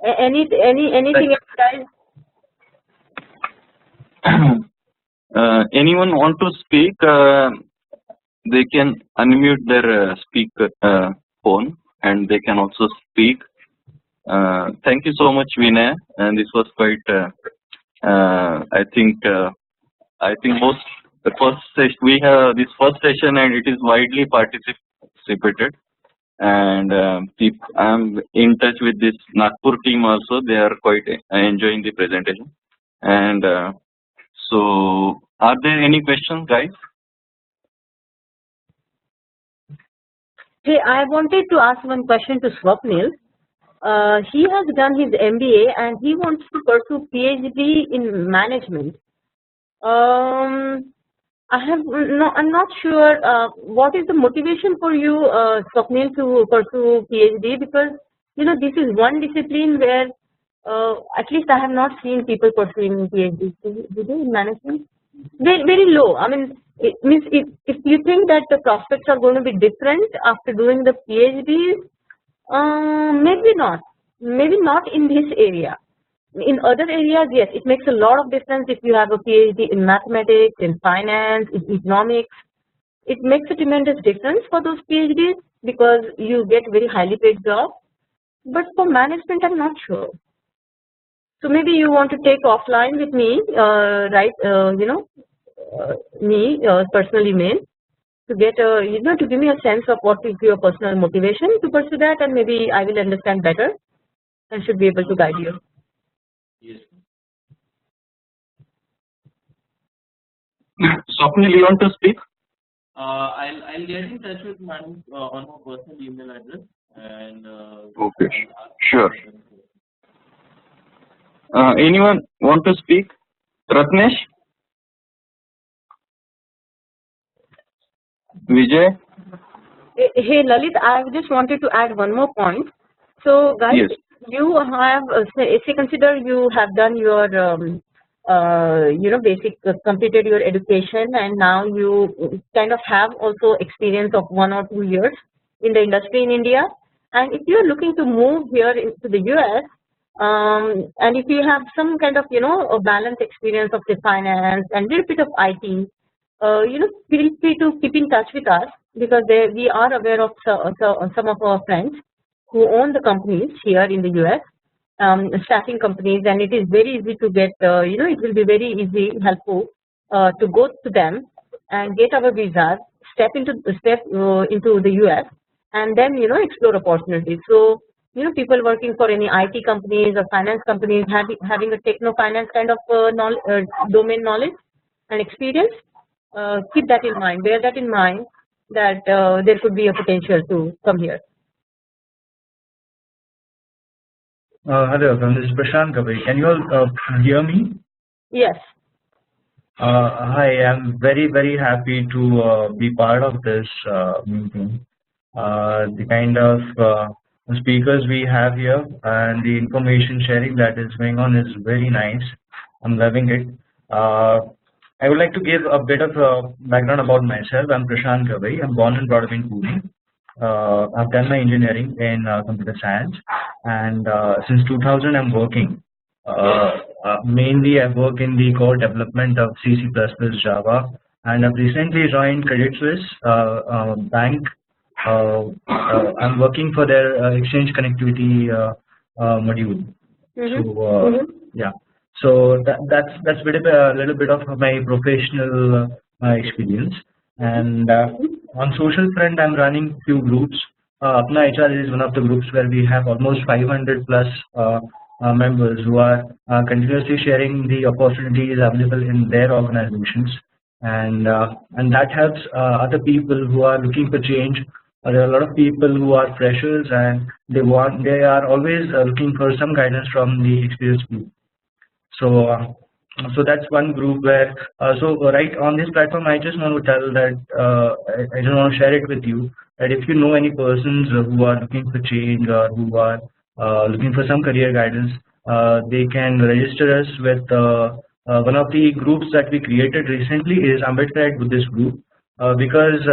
Speaker 3: Anything else, guys?
Speaker 2: Anyone want to speak? They can unmute their speaker phone, and they can also speak. Thank you so much, Vinay. And this was quite. I think most the first session we have this first session, and it is widely participated. And I'm in touch with this Nagpur team also. They are quite enjoying the presentation. And so, are there any questions, guys?
Speaker 3: Hey, I wanted to ask one question to Swapnil. He has done his MBA and he wants to pursue PhD in management. I'm not sure what is the motivation for you, Swapnil, to pursue PhD, because this is one discipline where at least I have not seen people pursuing PhD. Do they in management? Very low. I mean, it means if you think that the prospects are going to be different after doing the PhD, maybe not. Maybe not in this area. In other areas, yes, it makes a lot of difference if you have a PhD in mathematics, in finance, in economics. It makes a tremendous difference for those PhDs because you get very highly paid jobs. But for management, I'm not sure. So maybe you want to take offline with me, right? Me personal email to get to give me a sense of what is your personal motivation to pursue that, and maybe I will understand better and should be able to guide you.
Speaker 1: Yes.
Speaker 2: Swapnil, you want to speak?
Speaker 1: I'll get in touch with madam on her personal email address and.
Speaker 2: Okay. Sure. Anyone want to speak? Ratnesh? Vijay?
Speaker 3: Hey Lalit, I just wanted to add one more point. So guys,
Speaker 2: Yes.
Speaker 3: You have say consider you have done your basic completed your education, and now you kind of have also experience of 1 or 2 years in the industry in India. And if you are looking to move here into the US, and if you have some kind of a balanced experience of the finance and little bit of IT, feel free to keep in touch with us, because we are aware of some of our friends who own the companies here in the US, staffing companies, and it is very easy to get, it will be very easy, helpful to go to them and get our visas, step into the US, and then explore opportunities. So people working for any IT companies or finance companies having a techno finance kind of domain knowledge and experience, keep that in mind, bear that in mind, that there could be a potential to come here.
Speaker 6: Hello, this is Prashant Kabir. Can you all hear me?
Speaker 3: Yes.
Speaker 6: Hi, I'm very happy to be part of this meeting. The kind of speakers we have here and the information sharing that is going on is very nice. I'm loving it. I would like to give a bit of background about myself. I'm Prashant Gavai. I'm born and brought up in Pune. I've done my engineering in computer science, and since 2000 I'm working. Mainly I work in the core development of C, C++, Java, and I've recently joined Credit Suisse Bank. I'm working for their exchange connectivity module. So yeah, so that's a little bit of my professional experience. And on social front, I'm running few groups. Apna HR is one of the groups where we have almost 500 plus members who are continuously sharing the opportunities available in their organizations, and that helps other people who are looking for change. There are a lot of people who are freshers and they are always looking for some guidance from the experienced people. So so that's one group where right on this platform I just want to tell that I just want to share it with you that if you know any persons who are looking for change or who are looking for some career guidance, they can register us with one of the groups that we created recently is Ambedkar Buddhist group. Because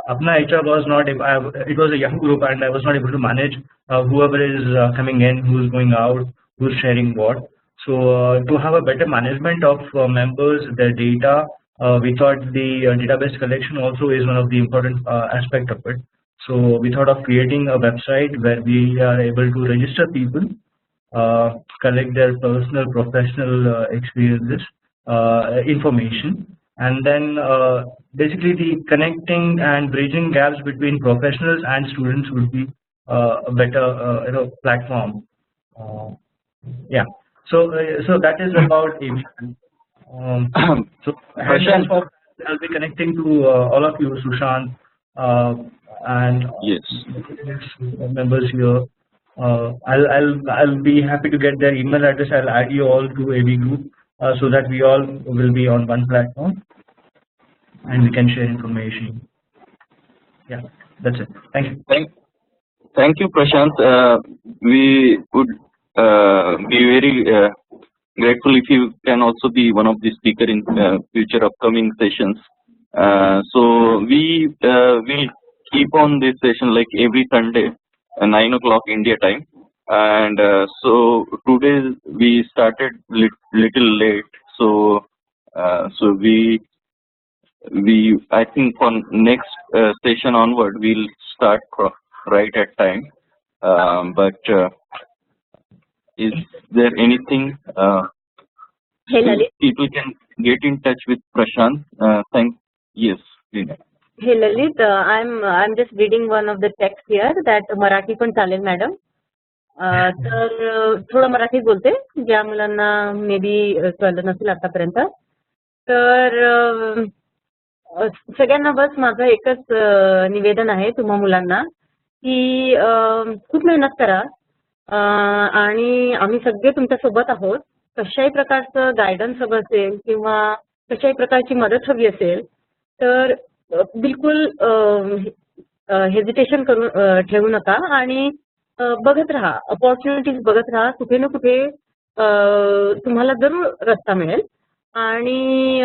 Speaker 6: Apna HR was not, it was a young group and I was not able to manage whoever is coming in, who's going out, who's sharing what. So to have a better management of members, their data, we thought the database collection also is one of the important aspect of it. So we thought of creating a website where we are able to register people, collect their personal, professional experiences, information, and then basically the connecting and bridging gaps between professionals and students would be a better platform. Yeah. So that is about ABQ. So
Speaker 2: Prashant,
Speaker 6: I'll be connecting to all of you, Sushant, and
Speaker 2: yes.
Speaker 6: members here. I'll be happy to get their email address. I'll add you all to AB group so that we all will be on one platform and we can share information. Yeah, that's it. Thank you.
Speaker 2: Thank you, Prashant. We would be very grateful if you can also be one of the speaker in future upcoming sessions. So we will keep on this session like every Sunday, 9 o'clock India time. And so today we started little late. So so we I think on next session onward we'll start right at time. But is there anything
Speaker 3: Hey Lalit.
Speaker 2: people can get in touch with Prashant? Yes. Please.
Speaker 3: Hey Lalit, I'm just reading one of the text here that Marathi पण चालेल madam. तर थोडं मराठीत बोलते ज्या मुलांना may be कळलं नसेल आतापर्यंत. तर सगळ्यांना बस माझं एकच निवेदन आहे तुम्हा मुलांना की खूप मेहनत करा आणि आम्ही सगळे तुमच्या सोबत आहोत. कशाही प्रकारचं गायडन्स हवं असेल किंवा कशाही प्रकारची मदत हवी असेल तर बिलकुल हेजिटेशन करून ठेवू नका आणि बघत राहा, अपॉर्च्युनिटीज बघत राहा. कुठे ना कुठे तुम्हाला जरूर रस्ता मिळेल आणि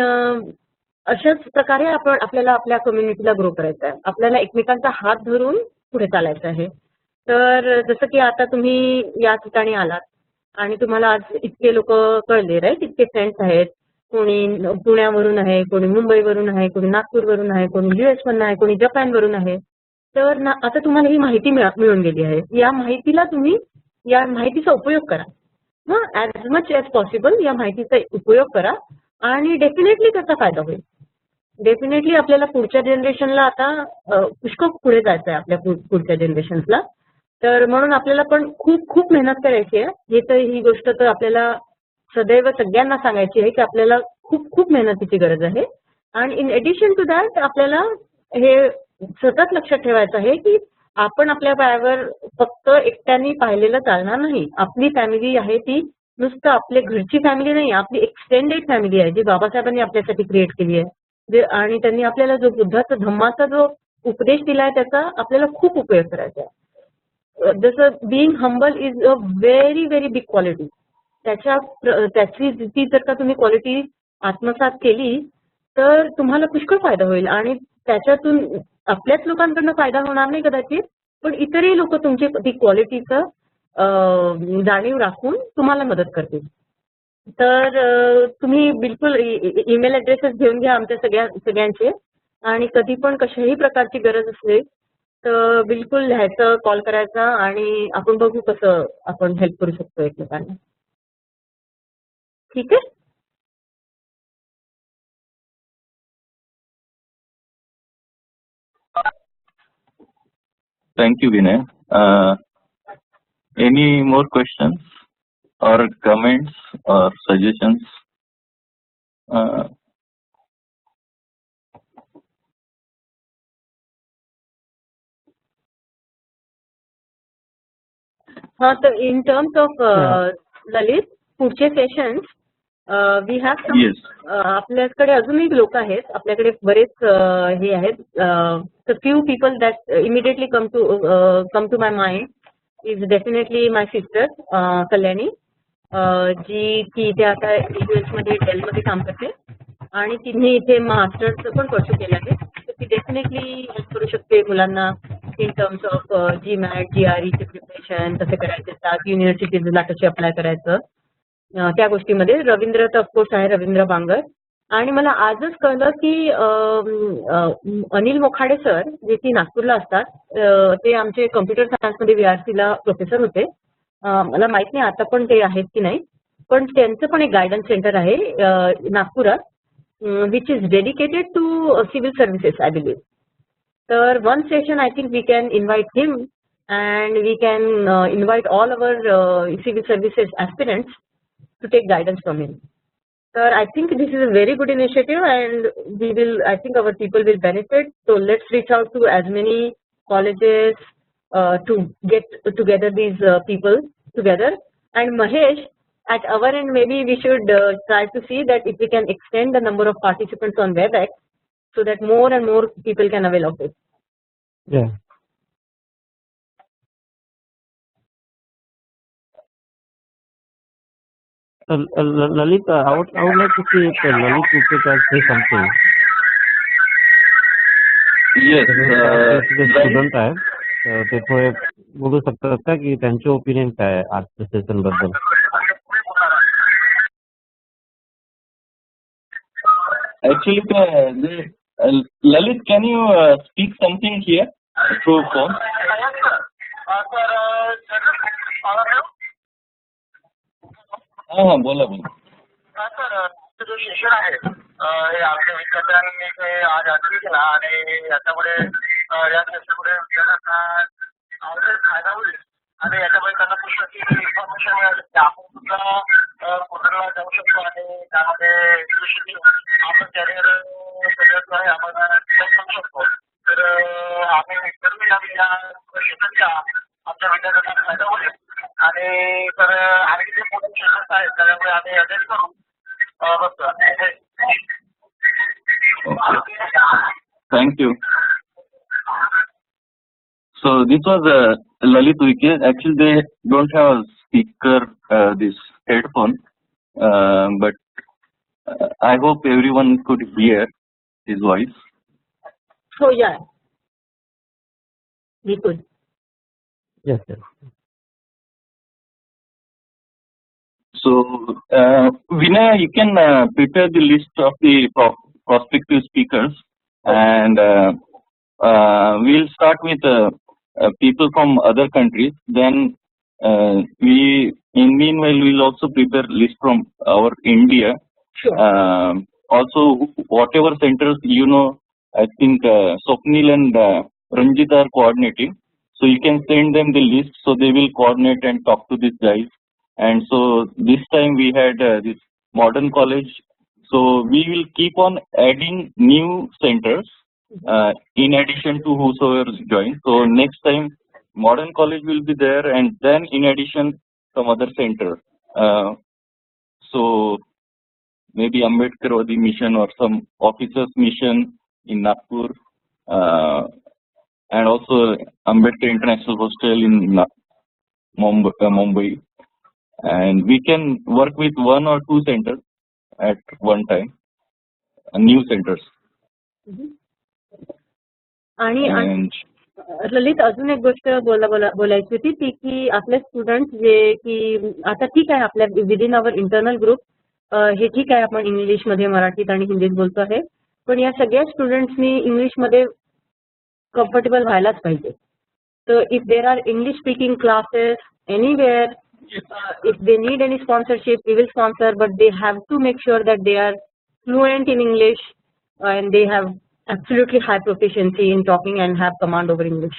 Speaker 3: अशाच प्रकारे आपल्याला आपल्या कम्युनिटीला ग्रो करायचं आहे. आपल्याला एकमेकांचा हात धरून पुढे चालायचं आहे. तर जसं की आता तुम्ही या ठिकाणी आलात आणि तुम्हाला आज इतके लोक कळले राईट, इतके फ्रेंड्स आहेत. कोणी पुण्यावरून आहे, कोणी मुंबईवरून आहे, कोणी नागपूरवरून आहे, कोणी US मधून आहे, कोणी जपानवरून आहे. तर आता तुम्हाला ही माहिती मिळून गेली आहे. या माहितीला तुम्ही या माहितीचा उपयोग करा. ॲज मच ॲज पॉसिबल या माहितीचा उपयोग करा आणि डेफिनेटली त्याचा फायदा होईल. डेफिनेटली आपल्याला पुढच्या जनरेशनला आता पुष्कळ पुढे जायचं आहे आपल्या पुढच्या जनरेशन्सला. तर म्हणून आपल्याला पण खूप खूप मेहनत करायची आहे. हे तर ही गोष्ट तर आपल्याला सदैव सगळ्यांना सांगायची आहे की आपल्याला खूप खूप मेहनतीची गरज आहे. आणि इन एडिशन टू दॅट आपल्याला हे सतत लक्षात ठेवायचं आहे की आपण आपल्या पायावर फक्त एकट्याने पाहिलेलं चालणार नाही. आपली फॅमिली आहे ती नुसतं आपल्या घरची फॅमिली नाही, आपली एक्सटेंडेड फॅमिली आहे जी बाबासाहेबांनी आपल्यासाठी क्रिएट केली आहे. आणि त्यांनी आपल्याला जो बुद्धाचा धम्माचा जो उपदेश दिलाय त्याचा आपल्याला खूप उपयोग करायचा आहे. जसं being humble is a very very big quality. त्याची ती जर का तुम्ही क्वालिटी आत्मसात केली तर तुम्हाला पुष्कळ फायदा होईल आणि त्याच्यातून आपल्याच लोकांकडनं फायदा होणार नाही कदाचित, पण इतरही लोक तुमची ती क्वालिटीचं जाणीव राखून तुम्हाला मदत करतील. तर तुम्ही बिलकुल ईमेल ॲड्रेसेस घेऊन घ्या आमच्या सगळ्यांचे आणि कधी पण कशाही प्रकारची गरज असेल तर बिलकुल लिहायचं, कॉल करायचा आणि आपण बघू कसं आपण हेल्प करू शकतो एकमेकांना. ठीक आहे.
Speaker 2: Thank you, Vinay. Any more questions or comments or suggestions?
Speaker 3: हा, तर इन टर्म्स ऑफ ललित पुढचे सेशन्स वी हॅव
Speaker 2: Yes.
Speaker 3: आपल्याकडे अजूनही लोक आहेत, आपल्याकडे बरेच हे आहेत. तर few people that immediately come to my mind is definitely my sister Kalyani, ji की इथे आता US मध्ये डेलमध्ये काम करते आणि तिने इथे मास्टर्सचं पण परस्यू केलं आहे. तर ती डेफिनेटली हेल्प करू शकते मुलांना इन टर्म्स ऑफ GMAT, GREचे प्रिपरेशन कसे करायचे असतात, युनिव्हर्सिटीजला कसे अप्लाय करायचं त्या गोष्टीमध्ये. रवींद्र तर ऑफकोर्स आहे, रवींद्र बांगर. आणि मला आजच कळलं की अनिल मोखाडे सर जे की नागपूरला असतात, ते आमचे कम्प्युटर सायन्समध्ये VRCला प्रोफेसर होते. मला माहित नाही आता पण ते आहेत की नाही, पण त्यांचं पण एक गायडन्स सेंटर आहे नागपुरात, which is dedicated to civil services I believe. तर one session I think we can invite him and we can invite all our civil services aspirants to take guidance from him. So I think this is a very good initiative and I think our people will benefit. So let's reach out to as many colleges to get together these people together. And Mahesh, at our end maybe we should try to see that if we can extend the number of participants on WebEx so that more and more people can avail of it.
Speaker 4: Yeah. Lalit, I would like to see if Lalit you can say something.
Speaker 2: Yes.
Speaker 4: Student आहेत, ते थोडे बोलू शकतात का की त्यांचे opinion काय आहे आजच्या सेशन बद्दल?
Speaker 2: Actually, Lalit, can you speak something here through phone? हाँ, बोला.
Speaker 7: सर, जो सेशन आहे हे आमच्या विद्यार्थ्यांनी ते आज अटेंड केला आणि याच्यामुळे या सेशनमुळे विद्यार्थ्यांना फायदा होईल आणि याच्यामुळे त्यांना पुस्तकी इन्फॉर्मेशन मिळेल की आपण कुठल्या पोर्टलला जाऊ शकतो आणि त्यामध्ये आपण कॅरियर सगळ्यात आहे आपण करू शकतो. तर आम्ही या सेशनचा आमच्या विद्यार्थ्यांना फायदा होईल आणि तर आणि जे मोठे सेशन्स आहेत त्याच्यामुळे आम्ही अटेंड करू.
Speaker 2: Thank you. So this was Lalit Uike. Actually, they don't have a speaker, this headphone, but I hope everyone could hear his voice.
Speaker 3: So yeah, we could.
Speaker 4: Yes, yes.
Speaker 2: So, Vinay, you can prepare the list of the prospective speakers, and we'll start with people from other countries. Then meanwhile, we'll also prepare list from our India.
Speaker 3: Sure.
Speaker 2: Also, whatever centers I think Swapnil and Ranjit are coordinating. So you can send them the list, so they will coordinate and talk to these guys. And so this time we had this modern college. So we will keep on adding new centers in addition to whosoever joins. So next time modern college will be there, and then in addition some other center. So maybe Ambedkarwadi mission or some officers mission in Nagpur, and also Ambedkar International Hostel in Mumbai. and we can work with 1 or 2 centers at one time, new centers.
Speaker 3: आणि
Speaker 2: And
Speaker 3: Lalit अजून एक गोष्ट बोलायची होती ती की आपले student जे की आता ठीक आहे आपल्या विदिन अवर इंटरनल ग्रुप हे ठीक आहे आपण इंग्लिशमध्ये मराठीत आणि हिंदीत बोलतो आहे पण या सगळ्या स्टुडंट्सनी इंग्लिशमध्ये कम्फर्टेबल व्हायलाच पाहिजे. So if there are English speaking classes anywhere, if they need any sponsorship, we will sponsor, but they have to make sure that they are fluent in English and they have absolutely high proficiency in talking and have command over English.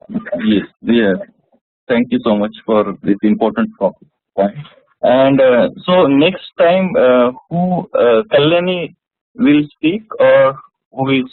Speaker 2: yes, yeah. Thank you so much for this important point. And so next time, who Kalyani will speak or who is